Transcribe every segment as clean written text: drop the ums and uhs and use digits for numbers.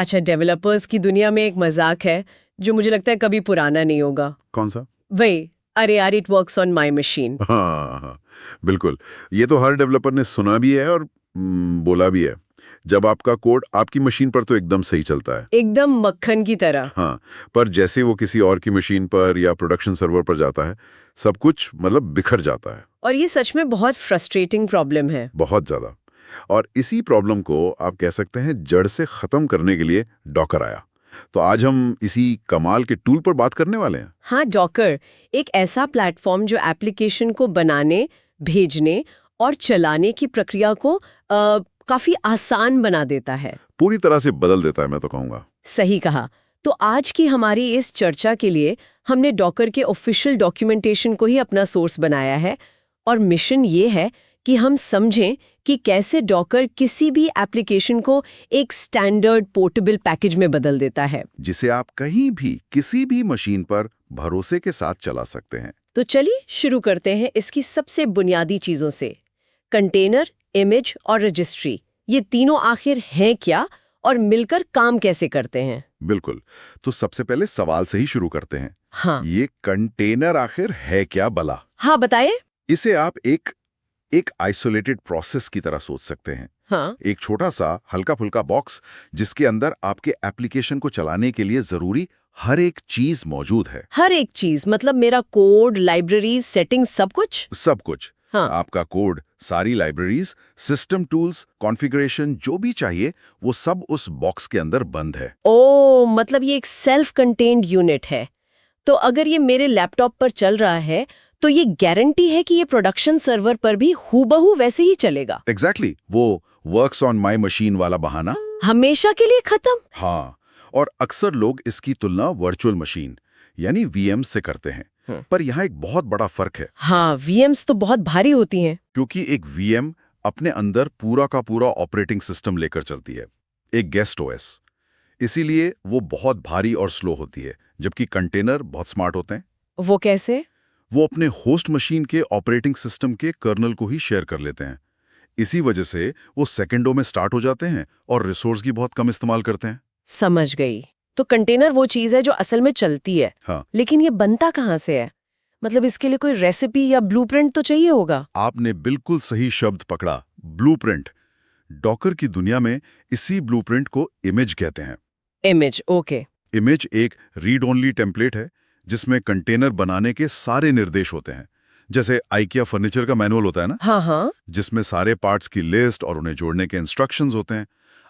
अच्छा, डेवलपर्स की दुनिया में एक मजाक है जो मुझे लगता है कभी पुराना नहीं होगा। कौन सा? वही, अरे यार it works on my machine. हाँ हाँ, बिल्कुल। ये तो हर डेवलपर ने सुना भी है और बोला भी है। जब आपका कोड आपकी मशीन पर तो एकदम सही चलता है। एकदम मक्खन की तरह। हाँ, पर जैसे वो किसी और की मशीन पर या प्रोडक्शन सर्वर पर जाता है, सब कुछ मतलब बिखर जाता है। और ये सच में बहुत फ्रस्ट्रेटिंग प्रॉब्लम है। बहुत ज्यादा। और इसी प्रॉब्लम को आप कह सकते हैं जड़ से खत्म करने के लिए डॉकर आया। तो आज हम इसी कमाल के टूल पर बात करने वाले हैं। हाँ, डॉकर एक ऐसा प्लेटफॉर्म जो एप्लीकेशन को बनाने, भेजने और चलाने की प्रक्रिया को काफी आसान बना देता है। पूरी तरह से बदल देता है, मैं तो कहूँगा। सही कहा। तो आज की हमारी इस चर्चा के लिए हमने डॉकर के ऑफिशियल डॉक्यूमेंटेशन को ही अपना सोर्स बनाया है और मिशन ये है कि हम समझें कि कैसे डॉकर किसी भी एप्लीकेशन को एक स्टैंडर्ड पोर्टेबल पैकेज में बदल देता है, जिसे आप कहीं भी किसी भी मशीन पर भरोसे के साथ चला सकते हैं। तो चलिए शुरू करते हैं इसकी सबसे बुनियादी चीजों से। कंटेनर, इमेज और रजिस्ट्री, ये तीनों आखिर हैं क्या और मिलकर काम कैसे करते हैं? बिल्कुल। तो सबसे पहले सवाल से ही शुरू करते हैं। हाँ ये कंटेनर आखिर है क्या भला? हाँ, बताइए। इसे आप एक आइसोलेटेड प्रोसेस की तरह सोच सकते हैं। हाँ, एक छोटा सा हल्का फुल्का बॉक्स जिसके अंदर आपके एप्लीकेशन को चलाने के लिए जरूरी हर एक चीज मौजूद है। हर एक चीज मतलब मेरा कोड, लाइब्रेरीज, सेटिंग, सब कुछ। सब कुछ। हाँ, आपका कोड, सारी लाइब्रेरीज, सिस्टम टूल्स, कॉन्फ़िगरेशन जो भी चाहिए वो सब उस बॉक्स के अंदर बंद है। ओ मतलब ये एक सेल्फ कंटेन्ड यूनिट है। तो अगर ये मेरे लैपटॉप पर चल रहा है तो ये गारंटी है कि ये प्रोडक्शन सर्वर पर भी हूबहू वैसे ही चलेगा। एग्जैक्टली वो वर्क्स ऑन माई मशीन वाला बहाना। हमेशा के लिए खत्म। हाँ, और अक्सर लोग इसकी तुलना वर्चुअल मशीन यानी वीएम से करते हैं। पर यहाँ एक बहुत बड़ा फर्क है। हाँ, वीएम्स तो बहुत भारी होती हैं। क्योंकि एक वीएम अपने अंदर पूरा का पूरा ऑपरेटिंग सिस्टम लेकर चलती है, एक गेस्ट ओएस। इसीलिए वो बहुत भारी और स्लो होती है, जबकि कंटेनर बहुत स्मार्ट होते हैं। वो कैसे? वो अपने होस्ट मशीन के ऑपरेटिंग सिस्टम के कर्नल को ही शेयर कर लेते हैं। इसी वजह से वो सेकंडों में स्टार्ट हो जाते हैं और रिसोर्स की बहुत कम इस्तेमाल करते हैं। समझ गई। तो कंटेनर वो चीज है जो असल में चलती है। हाँ, लेकिन ये बनता कहाँ से है? मतलब इसके लिए कोई रेसिपी या ब्लूप्रिंट तो चाहिए होगा। आपने बिल्कुल सही शब्द पकड़ा, ब्लूप्रिंट। डॉकर की दुनिया में इसी ब्लूप्रिंट को इमेज कहते हैं। Image, okay. इमेज एक रीड ओनली टेम्पलेट है जिसमें कंटेनर बनाने के सारे निर्देश होते हैं। जैसे आइकिया फर्नीचर का मैनुअल होता है ना, हाँ हाँ, जिसमें सारे पार्ट्स की लिस्ट और उन्हें जोड़ने के इंस्ट्रक्शंस होते हैं।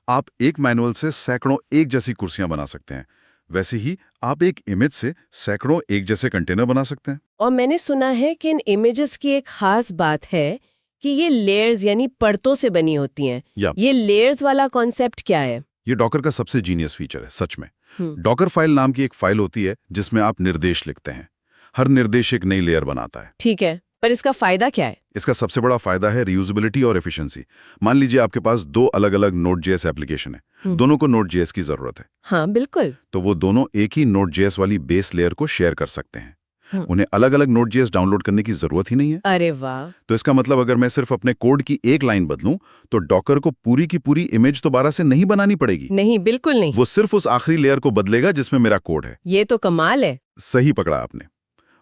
आप एक मैनुअल से सैकड़ों एक जैसी कुर्सियां बना सकते हैं। वैसे ही आप एक इमेज से सैकड़ों एक जैसे कंटेनर बना सकते हैं। और मैंने सुना है कि इन इमेजेस की एक खास बात है कि ये लेयर्स यानी परतों से बनी होती हैं। या ये लेयर्स वाला कॉन्सेप्ट क्या है? ये डॉकर का सबसे जीनियस फीचर है सच में। डॉकर फाइल नाम की एक फाइल होती है जिसमें आप निर्देश लिखते हैं। हर निर्देश एक नई लेयर बनाता है। ठीक है, पर इसका फायदा क्या है? इसका सबसे बड़ा फायदा है रीयूजेबिलिटी और एफिशिएंसी। मान लीजिए आपके पास दो अलग अलग Node.js एप्लीकेशन है, दोनों को Node.js की जरूरत है। हाँ बिल्कुल। तो वो दोनों एक ही Node.js वाली बेस लेयर को शेयर कर सकते हैं। उन्हें अलग अलग Node.js डाउनलोड करने की जरूरत ही नहीं है। अरे वाह। तो इसका मतलब अगर मैं सिर्फ अपने कोड की एक लाइन बदलूं तो डॉकर को पूरी की पूरी इमेज दोबारा से नहीं बनानी पड़ेगी। नहीं, बिल्कुल नहीं। वो सिर्फ उस आखिरी लेयर को बदलेगा जिसमें मेरा कोड है। ये तो कमाल है। सही पकड़ा आपने।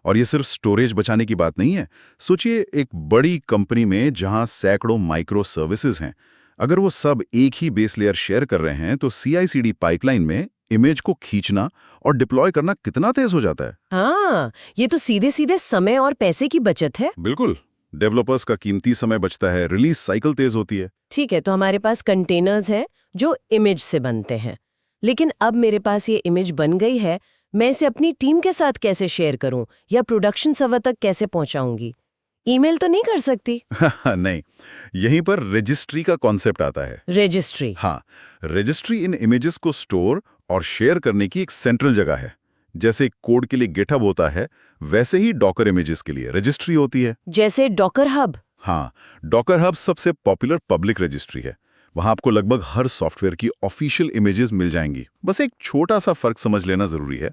और ये सिर्फ स्टोरेज बचाने की बात नहीं है। सोचिए एक बड़ी कंपनी में जहां सैकड़ों माइक्रो सर्विसेज हैं, अगर वो सब एक ही बेस लेयर शेयर कर रहे हैं तो CI/CD पाइपलाइन में इमेज को खींचना और डिप्लॉय करना कितना तेज हो जाता है। हाँ, ये तो सीधे सीधे समय और पैसे की बचत है। बिल्कुल। डेवलपर्स का कीमती समय बचता है, रिलीज साइकिल तेज होती है। ठीक है, तो हमारे पास कंटेनर्स हैं जो इमेज से बनते हैं। लेकिन अब मेरे पास ये इमेज बन गई है, मैं इसे अपनी टीम के साथ कैसे शेयर करूं या प्रोडक्शन सर्वर तक कैसे पहुंचाऊंगी? ईमेल तो नहीं कर सकती। नहीं, यहीं पर रजिस्ट्री का कॉन्सेप्ट आता है। रजिस्ट्री? हाँ, रजिस्ट्री इन इमेजेस को स्टोर और शेयर करने की एक सेंट्रल जगह है। जैसे कोड के लिए गिटहब होता है, वैसे ही डॉकर इमेजेस के लिए रजिस्ट्री होती है। जैसे डॉकर हब? हाँ, डॉकर हब सबसे पॉपुलर पब्लिक रजिस्ट्री है। वहां आपको लगभग हर सॉफ्टवेयर की ऑफिशियल इमेजेस मिल जाएंगी। बस एक छोटा सा फर्क समझ लेना जरूरी है,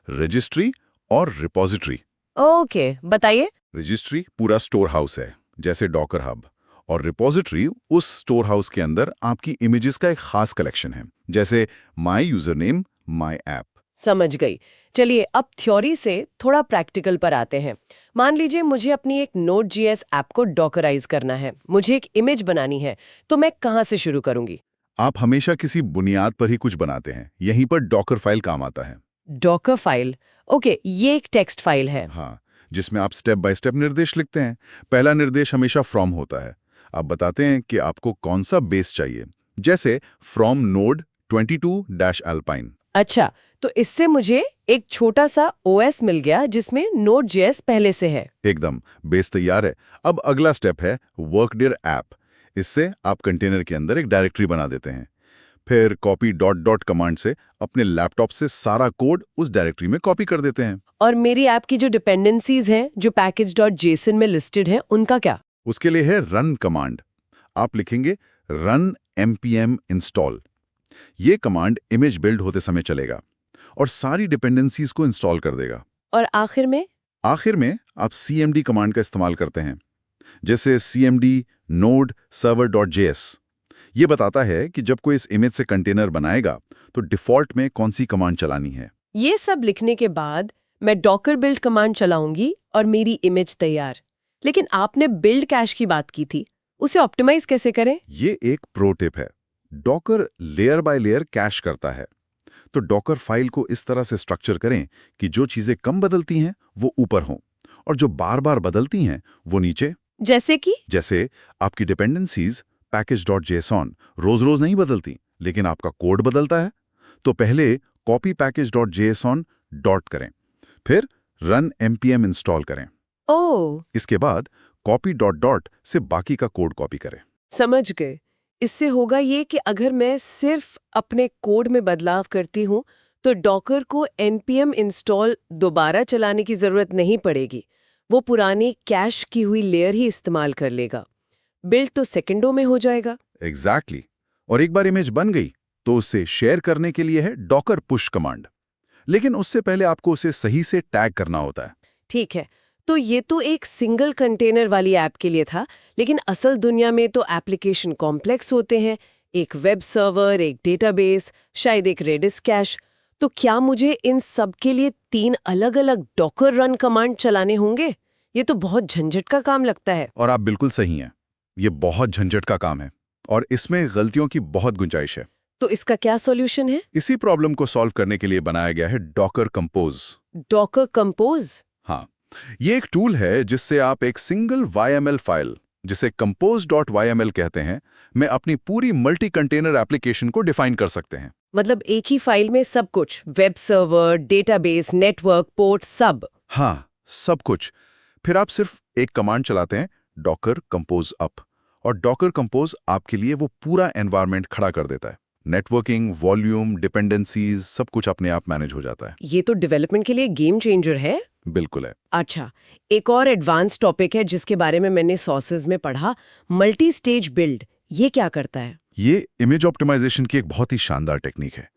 रजिस्ट्री और रिपॉजिटरी। ओके, बताइए। रजिस्ट्री पूरा स्टोर हाउस है जैसे डॉकर हब, और रिपोजिटरी उस स्टोर हाउस के अंदर आपकी इमेजेस का एक खास कलेक्शन है, जैसे my user name, my app. समझ गई। चलिए अब थ्योरी से थोड़ा प्रैक्टिकल पर आते हैं। मान लीजिए मुझे अपनी एक Node.js ऐप को डॉकराइज करना है, मुझे एक इमेज बनानी है, तो मैं कहाँ से शुरू करूंगी? आप हमेशा किसी बुनियाद पर ही कुछ बनाते हैं, यहीं पर डॉकर फाइल काम आता है। डॉकर फाइल, ओके, ये एक टेक्स्ट फाइल है। हाँ, जिसमें आप स्टेप बाय स्टेप निर्देश लिखते हैं। पहला निर्देश हमेशा फ्रॉम होता है। आप बताते हैं कि आपको कौन सा बेस चाहिए, जैसे फ्रॉम नोड 22-alpine। अच्छा, तो इससे मुझे एक छोटा सा OS मिल गया जिसमें Node.js पहले से है। एकदम, बेस तैयार है। अब अगला स्टेप है वर्कडिर ऐप। इससे आप कंटेनर के अंदर एक डायरेक्टरी बना देते हैं। फिर कॉपी डॉट डॉट कमांड से अपने लैपटॉप से सारा कोड उस डायरेक्टरी में कॉपी कर देते हैं। और मेरी ऐप की जो डिपेंडेंसीज हैं, जो package.json में लिस्टेड हैं, उनका क्या? उसके लिए है रन कमांड। आप लिखेंगे रन npm install। ये कमांड इमेज बिल्ड होते समय चलेगा और सारी डिपेंडेंसीज को इंस्टॉल कर देगा। और आखिर में? आखिर में आप cmd कमांड का इस्तेमाल करते हैं, जैसे cmd node server.js। ये बताता है कि जब कोई इस इमेज से कंटेनर बनाएगा तो डिफॉल्ट में कौन सी कमांड चलानी है। ये सब लिखने के बाद मैं डॉकर बिल्ड कमांड चलाऊंगी और मेरी इमेज तैयार। लेकिन आपने बिल्ड कैश की बात की थी, उसे ऑप्टिमाइज कैसे करें? ये एक प्रो टिप है। Docker layer by layer cash करता है। तो डॉकर फाइल को इस तरह से स्ट्रक्चर करें कि जो चीजें कम बदलती हैं वो ऊपर हों और जो बार बार बदलती हैं वो नीचे। जैसे आपकी डिपेंडेंसीज package.json रोज-रोज नहीं बदलती, लेकिन आपका कोड बदलता है। तो पहले कॉपी package.json डॉट करें, फिर रन npm इंस्टॉल करें। ओह, इसके बाद कॉपी डॉट डॉट से बाकी का कोड कॉपी करें। समझ गए। इससे होगा ये कि अगर मैं सिर्फ अपने कोड में बदलाव करती हूँ तो डॉकर को npm इंस्टॉल दोबारा चलाने की जरूरत नहीं पड़ेगी। वो पुरानी कैश की हुई लेयर ही इस्तेमाल कर लेगा। बिल्ड तो सेकंडों में हो जाएगा। एग्जैक्टली। और एक बार इमेज बन गई तो उसे शेयर करने के लिए है डॉकर पुश कमांड। लेकिन उससे पहले आपको उसे सही से टैग करना होता है। ठीक है, तो ये तो एक सिंगल कंटेनर वाली ऐप के लिए था, लेकिन असल दुनिया में तो एप्लीकेशन कॉम्प्लेक्स होते हैं। एक वेब सर्वर, एक डेटाबेस, शायद एक रेडिस कैश। तो क्या मुझे इन सब के लिए 3 अलग-अलग डॉकर रन कमांड चलाने होंगे? ये तो बहुत झंझट का काम लगता है। और आप बिल्कुल सही हैं। ये बहुत झंझट का काम है और इसमें गलतियों की बहुत गुंजाइश है। तो इसका क्या सॉल्यूशन है? इसी प्रॉब्लम को सॉल्व करने के लिए बनाया गया है डॉकर कंपोज। Docker compose? हाँ, ये एक टूल है जिससे आप एक सिंगल YML फाइल, जिसे compose.yml कहते हैं, में अपनी पूरी मल्टी कंटेनर एप्लीकेशन को डिफाइन कर सकते हैं। मतलब एक ही फाइल में सब कुछ, web server, database, network, port, सब? हाँ, सब कुछ। फिर आप सिर्फ एक कमांड चलाते हैं, डॉकर कंपोज अप, और डॉकर कंपोज आपके लिए वो पूरा एनवायरनमेंट खड़ा कर देता है। नेटवर्किंग, वॉल्यूम, डिपेंडेंसीज, सब कुछ अपने आप मैनेज हो जाता है। ये तो डेवलपमेंट के लिए गेम चेंजर है। बिल्कुल है। अच्छा, एक और एडवांस टॉपिक है जिसके बारे में मैंने सोर्सेज में पढ़ा, मल्टी स्टेज बिल्ड। ये क्या करता है? ये इमेज ऑप्टिमाइजेशन की एक बहुत ही शानदार टेक्निक है।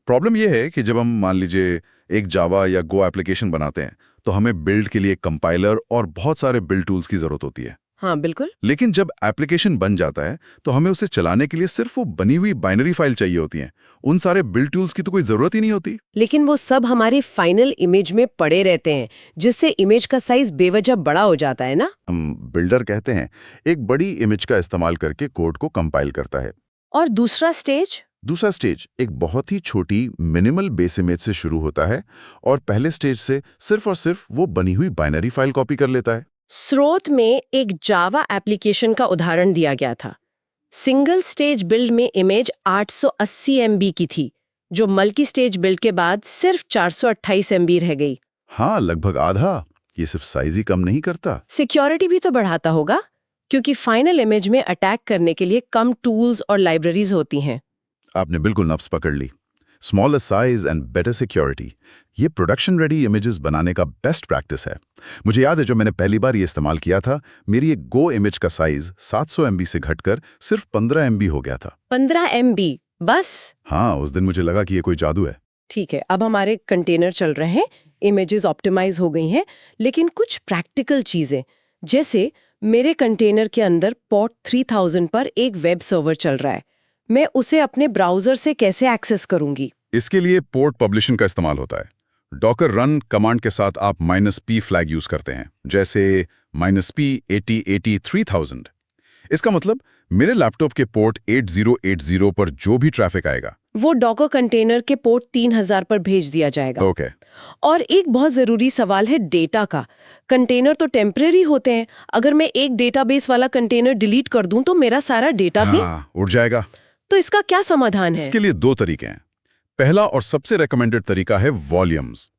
प्रॉब्लम ये है कि जब हम मान लीजिए एक जावा या गो एप्लीकेशन बनाते हैं तो हमें बिल्ड के लिए कंपाइलर और बहुत सारे बिल्ड टूल्स की जरूरत होती है। हाँ बिल्कुल। लेकिन जब एप्लीकेशन बन जाता है तो हमें उसे चलाने के लिए सिर्फ वो बनी हुई बाइनरी फाइल चाहिए होती है। उन सारे बिल्ड टूल्स की तो कोई जरूरत ही नहीं होती। लेकिन वो सब हमारी फाइनल इमेज में पड़े रहते हैं, जिससे इमेज का साइज बेवजह बड़ा हो जाता है ना। हम बिल्डर कहते हैं एक बड़ी इमेज का इस्तेमाल करके कोड को कंपाइल करता है। और दूसरा स्टेज एक बहुत ही छोटी मिनिमल बेस इमेज से शुरू होता है और पहले स्टेज से सिर्फ और सिर्फ वो बनी हुई बाइनरी फाइल कॉपी कर लेता है। स्रोत में एक जावा एप्लीकेशन का उदाहरण दिया गया था। सिंगल स्टेज बिल्ड में इमेज 880 MB की थी, जो मल्टी स्टेज बिल्ड के बाद सिर्फ 428 MB रह गई। हाँ, लगभग आधा। ये सिर्फ साइज ही कम नहीं करता, सिक्योरिटी भी तो बढ़ाता होगा, क्योंकि फाइनल इमेज में अटैक करने के लिए कम टूल्स और लाइब्रेरीज होती हैं। आपने बिल्कुल नफ्स पकड़ ली। Smaller size and better security, ये प्रोडक्शन रेडी इमेजेस बनाने का बेस्ट प्रैक्टिस है। मुझे याद है जब मैंने पहली बार ये इस्तेमाल किया था, मेरी एक गो इमेज का साइज 700 MB से घटकर सिर्फ 15 MB हो गया था। 15 MB बस? हाँ, उस दिन मुझे लगा कि ये कोई जादू है। ठीक है, अब हमारे कंटेनर चल रहे हैं, इमेजेस ऑप्टिमाइज हो गई हैं, लेकिन कुछ प्रैक्टिकल चीजें, जैसे मेरे कंटेनर के अंदर पोर्ट 3000 पर एक वेब सर्वर चल रहा है। मैं उसे अपने ब्राउजर से कैसे एक्सेस करूंगी? इसके लिए पोर्ट पब्लिशन का इस्तेमाल होता है। डॉकर रन कमांड के साथ आप -p फ्लैग यूज करते हैं, जैसे -p 8080 3000। इसका मतलब मेरे लैपटॉप के पोर्ट 8080 पर जो भी ट्रैफिक आएगा वो डॉकर कंटेनर के पोर्ट 3000 पर भेज दिया जाएगा। ओके। और एक बहुत जरूरी सवाल है डेटा का। कंटेनर तो टेम्परेरी होते हैं, अगर मैं एक डेटाबेस वाला कंटेनर डिलीट कर दूं तो मेरा सारा डेटा भी उड़ जाएगा। तो इसका क्या समाधान है? इसके लिए दो तरीके हैं। पहला और सबसे रेकमेंडेड तरीका है वॉल्यूम्स।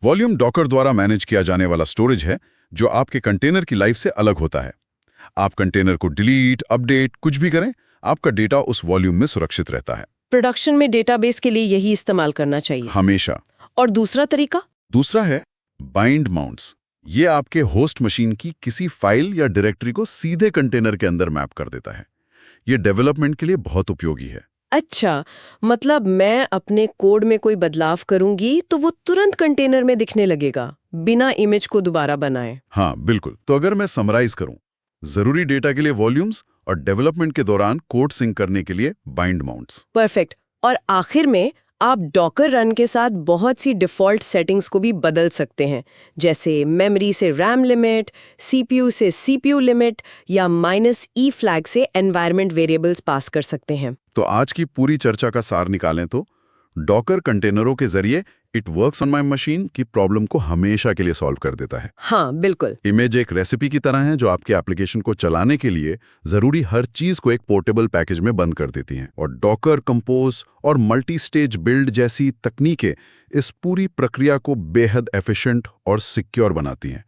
वॉल्यूम डॉकर द्वारा मैनेज किया जाने वाला स्टोरेज है जो आपके कंटेनर की लाइफ से अलग होता है। आप कंटेनर को डिलीट, अपडेट कुछ भी करें, आपका डेटा उस वॉल्यूम में सुरक्षित रहता है। प्रोडक्शन में डेटाबेस के लिए यही इस्तेमाल करना चाहिए हमेशा। और दूसरा तरीका? दूसरा है बाइंड माउंट्स। ये आपके होस्ट मशीन की किसी फाइल या डायरेक्टरी को सीधे कंटेनर के अंदर मैप कर देता है। ये डेवलपमेंट के लिए बहुत उपयोगी है। अच्छा, मतलब मैं अपने कोड में कोई बदलाव करूंगी तो वो तुरंत कंटेनर में दिखने लगेगा, बिना इमेज को दोबारा बनाए। हाँ बिल्कुल। तो अगर मैं समराइज करूं, जरूरी डेटा के लिए वॉल्यूम्स और डेवलपमेंट के दौरान कोड सिंक करने के लिए बाइंड माउंट्स। परफेक्ट। और आखिर में आप डॉकर रन के साथ बहुत सी डिफ़ॉल्ट सेटिंग्स को भी बदल सकते हैं, जैसे मेमोरी से रैम लिमिट, सीपीयू से सीपीयू लिमिट या -e फ्लैग से एनवायरनमेंट वेरिएबल्स पास कर सकते हैं। तो आज की पूरी चर्चा का सार निकालें तो डॉकर कंटेनरों के जरिए it works on my machine की प्रॉब्लम को हमेशा के लिए सॉल्व कर देता है। हाँ बिल्कुल। इमेज एक रेसिपी की तरह है जो आपके एप्लीकेशन को चलाने के लिए जरूरी हर चीज को एक पोर्टेबल पैकेज में बंद कर देती हैं। और डॉकर, कंपोज और मल्टी स्टेज बिल्ड जैसी तकनीकें इस पूरी प्रक्रिया को बेहद एफिशिएंट और सिक्योर बनाती हैं।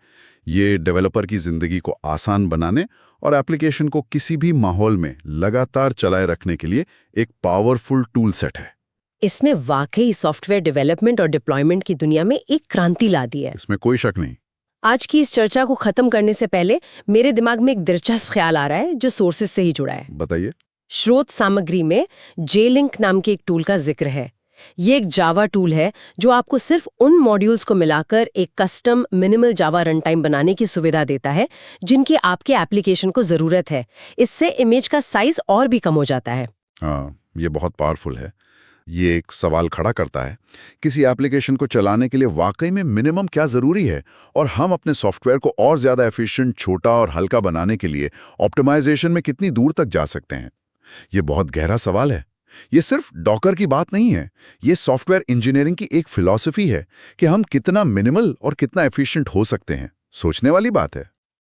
ये डेवलपर की जिंदगी को आसान बनाने और एप्लीकेशन को किसी भी माहौल में लगातार चलाए रखने के लिए एक पावरफुल टूल सेट है। इसमें वाकई सॉफ्टवेयर डेवलपमेंट और डिप्लॉयमेंट की दुनिया में एक क्रांति ला दी है। इसमें कोई शक नहीं। आज की इस चर्चा को खत्म करने से पहले मेरे दिमाग में एक दिलचस्प ख्याल आ रहा है जो सोर्सेज से ही जुड़ा है। बताइए। स्रोत सामग्री में J-Link नाम के एक टूल का जिक्र है। ये एक जावा टूल है जो आपको सिर्फ उन मॉड्यूल्स को मिलाकर एक कस्टम मिनिमल जावा रन टाइम बनाने की सुविधा देता है जिनकी आपके एप्लीकेशन को जरूरत है। इससे इमेज का साइज और भी कम हो जाता है। हाँ, ये बहुत पावरफुल है। ये एक सवाल खड़ा करता है, किसी एप्लीकेशन को चलाने के लिए वाकई में मिनिमम क्या जरूरी है, और हम अपने सॉफ्टवेयर को और ज्यादा एफिशिएंट, छोटा और हल्का बनाने के लिए ऑप्टिमाइजेशन में कितनी दूर तक जा सकते हैं। ये बहुत गहरा सवाल है। ये सिर्फ डॉकर की बात नहीं है, ये सॉफ्टवेयर इंजीनियरिंग की एक फिलॉसफी है कि हम कितना मिनिमल और कितना एफिशिएंट हो सकते हैं। सोचने वाली बात है।